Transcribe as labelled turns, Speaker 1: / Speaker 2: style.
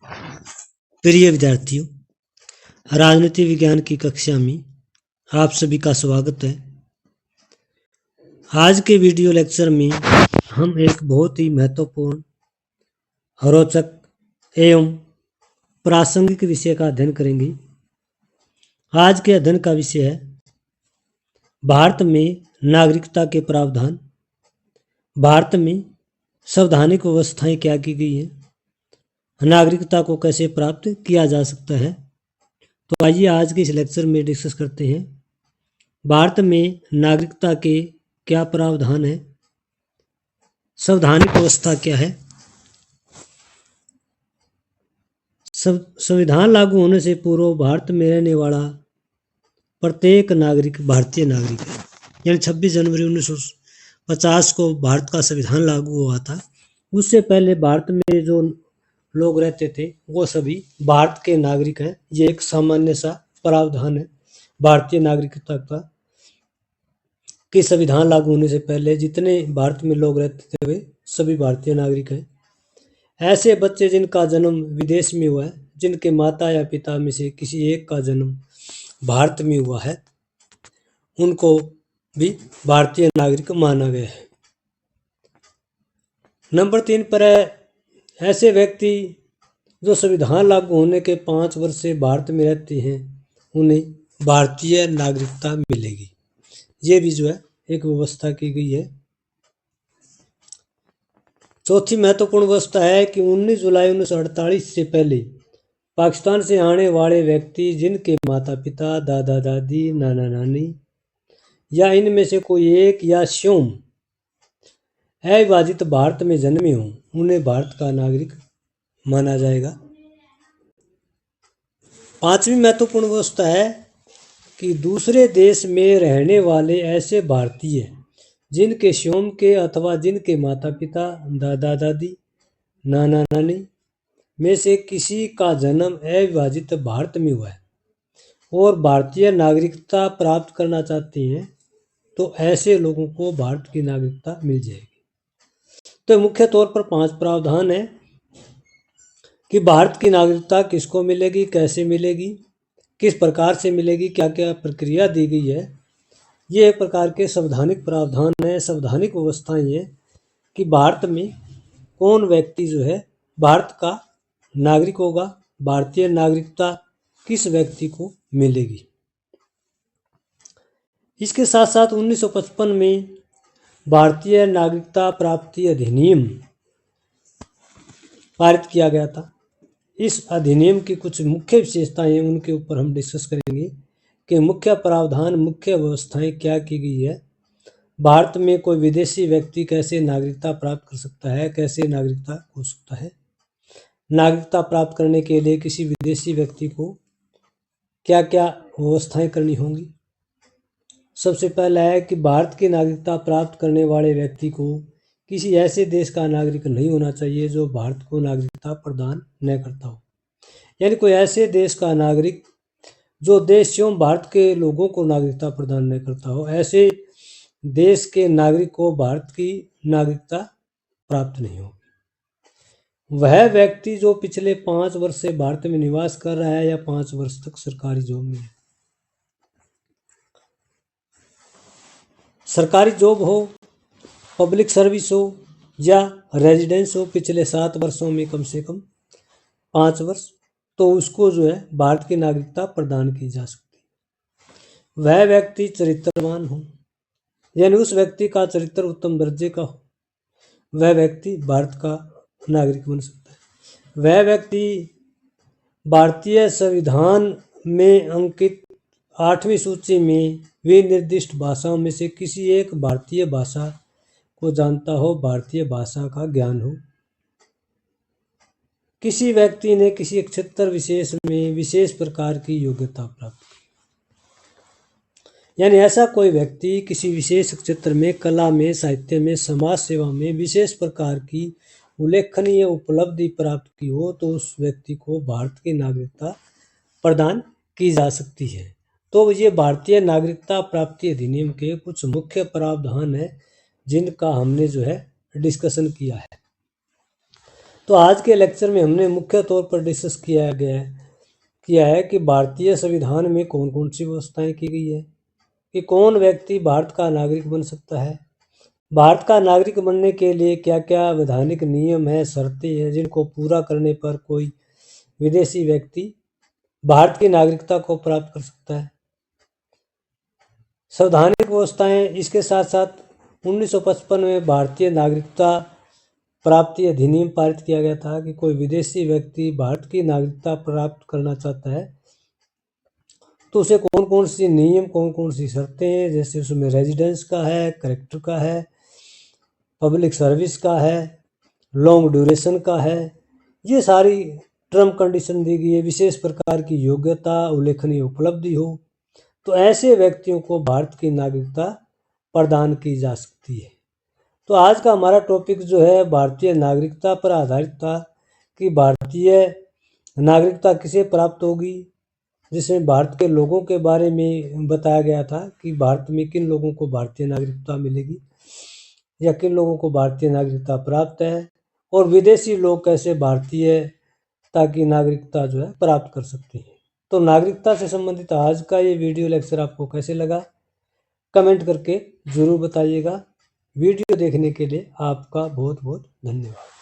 Speaker 1: प्रिय विद्यार्थियों, राजनीति विज्ञान की कक्षा में आप सभी का स्वागत है। आज के वीडियो लेक्चर में हम एक बहुत ही महत्वपूर्ण, रोचक एवं प्रासंगिक विषय का अध्ययन करेंगे। आज के अध्ययन का विषय है भारत में नागरिकता के प्रावधान। भारत में संवैधानिक व्यवस्थाएं क्या की गई हैं, नागरिकता को कैसे प्राप्त किया जा सकता है। तो आइए आज के इस लेक्चर में डिस्कस करते हैं भारत में नागरिकता के क्या प्रावधान है, संवैधानिक व्यवस्था क्या है। संविधान लागू होने से पूर्व भारत में रहने वाला प्रत्येक नागरिक भारतीय नागरिक है। यानी 26 जनवरी 1950 को भारत का संविधान लागू हुआ था। उससे पहले भारत में जो लोग रहते थे वो सभी भारत के नागरिक हैं। ये एक सामान्य सा प्रावधान है भारतीय नागरिकता का कि संविधान लागू होने से पहले जितने भारत में लोग रहते थे वे सभी भारतीय नागरिक हैं। ऐसे बच्चे जिनका जन्म विदेश में हुआ है, जिनके माता या पिता में से किसी एक का जन्म भारत में हुआ है, उनको भी भारतीय नागरिक माना गया है। नंबर 3 पर है ऐसे व्यक्ति जो संविधान लागू होने के 5 वर्ष से भारत में रहते हैं, उन्हें भारतीय नागरिकता मिलेगी। ये भी जो है एक व्यवस्था की गई है। चौथी महत्वपूर्ण व्यवस्था है कि 19 जुलाई 1948 से पहले पाकिस्तान से आने वाले व्यक्ति जिनके माता पिता, दादा दादी, नाना नानी या इनमें से कोई एक या स्वयं अविभाजित भारत में जन्मे हों, उन्हें भारत का नागरिक माना जाएगा। 5वीं महत्वपूर्ण व्यवस्था है कि दूसरे देश में रहने वाले ऐसे भारतीय जिनके स्वयं के अथवा जिनके माता पिता, दादा दादी, नाना नानी में से किसी का जन्म अविभाजित भारत में हुआ है और भारतीय नागरिकता प्राप्त करना चाहते हैं, तो ऐसे लोगों को भारत की नागरिकता मिल जाएगी। तो मुख्य तौर पर 5 प्रावधान है कि भारत की नागरिकता किसको मिलेगी, कैसे मिलेगी, किस प्रकार से मिलेगी, क्या क्या प्रक्रिया दी गई है। ये एक प्रकार के संवैधानिक प्रावधान है, संवैधानिक व्यवस्थाएं हैं कि भारत में कौन व्यक्ति जो है भारत का नागरिक होगा, भारतीय नागरिकता किस व्यक्ति को मिलेगी। इसके साथ साथ 1955 में भारतीय नागरिकता प्राप्ति अधिनियम पारित किया गया था। इस अधिनियम की कुछ मुख्य विशेषताएं उनके ऊपर हम डिस्कस करेंगे कि मुख्य प्रावधान, मुख्य व्यवस्थाएं क्या की गई है। भारत में कोई विदेशी व्यक्ति कैसे नागरिकता प्राप्त कर सकता है, कैसे नागरिकता हो सकता है, नागरिकता प्राप्त करने के लिए किसी विदेशी व्यक्ति को क्या क्या व्यवस्थाएं करनी होंगी। सबसे पहला है कि भारत की नागरिकता प्राप्त करने वाले व्यक्ति को किसी ऐसे देश का नागरिक नहीं होना चाहिए जो भारत को नागरिकता प्रदान न करता हो। यानी कोई ऐसे देश का नागरिक जो देश स्वयं भारत के लोगों को नागरिकता प्रदान न करता हो, ऐसे देश के नागरिक को भारत की नागरिकता प्राप्त नहीं होगी। वह व्यक्ति जो पिछले 5 वर्ष से भारत में निवास कर रहा है या 5 वर्ष तक सरकारी जॉब में है। सरकारी जॉब हो, पब्लिक सर्विस हो या रेजिडेंस हो, पिछले 7 वर्षों में कम से कम 5 वर्ष, तो उसको जो है भारत की नागरिकता प्रदान की जा सकती है। वह व्यक्ति चरित्रवान हो, यानी उस व्यक्ति का चरित्र उत्तम दर्जे का हो, वह व्यक्ति भारत का नागरिक बन सकता है। वह व्यक्ति भारतीय संविधान में अंकित 8वीं सूची में विनिर्दिष्ट भाषाओं में से किसी एक भारतीय भाषा को जानता हो, भारतीय भाषा का ज्ञान हो। किसी व्यक्ति ने किसी क्षेत्र विशेष में विशेष प्रकार की योग्यता प्राप्त की, यानी ऐसा कोई व्यक्ति किसी विशेष क्षेत्र में, कला में, साहित्य में, समाज सेवा में विशेष प्रकार की उल्लेखनीय उपलब्धि प्राप्त की हो, तो उस व्यक्ति को भारत की नागरिकता प्रदान की जा सकती है। तो ये भारतीय नागरिकता प्राप्ति अधिनियम के कुछ मुख्य प्रावधान है जिनका हमने जो है डिस्कशन किया है। तो आज के लेक्चर में हमने मुख्य तौर पर डिस्कस किया है कि भारतीय संविधान में कौन कौन सी व्यवस्थाएं की गई है, कि कौन व्यक्ति भारत का नागरिक बन सकता है, भारत का नागरिक बनने के लिए क्या क्या वैधानिक नियम है, शर्तें हैं जिनको पूरा करने पर कोई विदेशी व्यक्ति भारत की नागरिकता को प्राप्त कर सकता है। संवैधानिक व्यवस्थाएं, इसके साथ साथ 1955 में भारतीय नागरिकता प्राप्ति अधिनियम पारित किया गया था कि कोई विदेशी व्यक्ति भारत की नागरिकता प्राप्त करना चाहता है तो उसे कौन कौन सी नियम, कौन कौन सी शर्तें हैं, जैसे उसमें रेजिडेंस का है, कैरेक्टर का है, पब्लिक सर्विस का है, लॉन्ग ड्यूरेशन का है, ये सारी टर्म कंडीशन दी गई है। विशेष प्रकार की योग्यता, उल्लेखनीय उपलब्धि हो तो ऐसे व्यक्तियों को भारत की नागरिकता प्रदान की जा सकती है। तो आज का हमारा टॉपिक जो है भारतीय नागरिकता पर आधारित था कि भारतीय नागरिकता किसे प्राप्त होगी, जिसमें भारत के लोगों के बारे में बताया गया था कि भारत में किन लोगों को भारतीय नागरिकता मिलेगी या किन लोगों को भारतीय नागरिकता प्राप्त है, और विदेशी लोग कैसे भारतीयता की नागरिकता जो है प्राप्त कर सकते हैं। तो नागरिकता से संबंधित आज का ये वीडियो लेक्चर आपको कैसे लगा कमेंट करके ज़रूर बताइएगा। वीडियो देखने के लिए आपका बहुत बहुत धन्यवाद।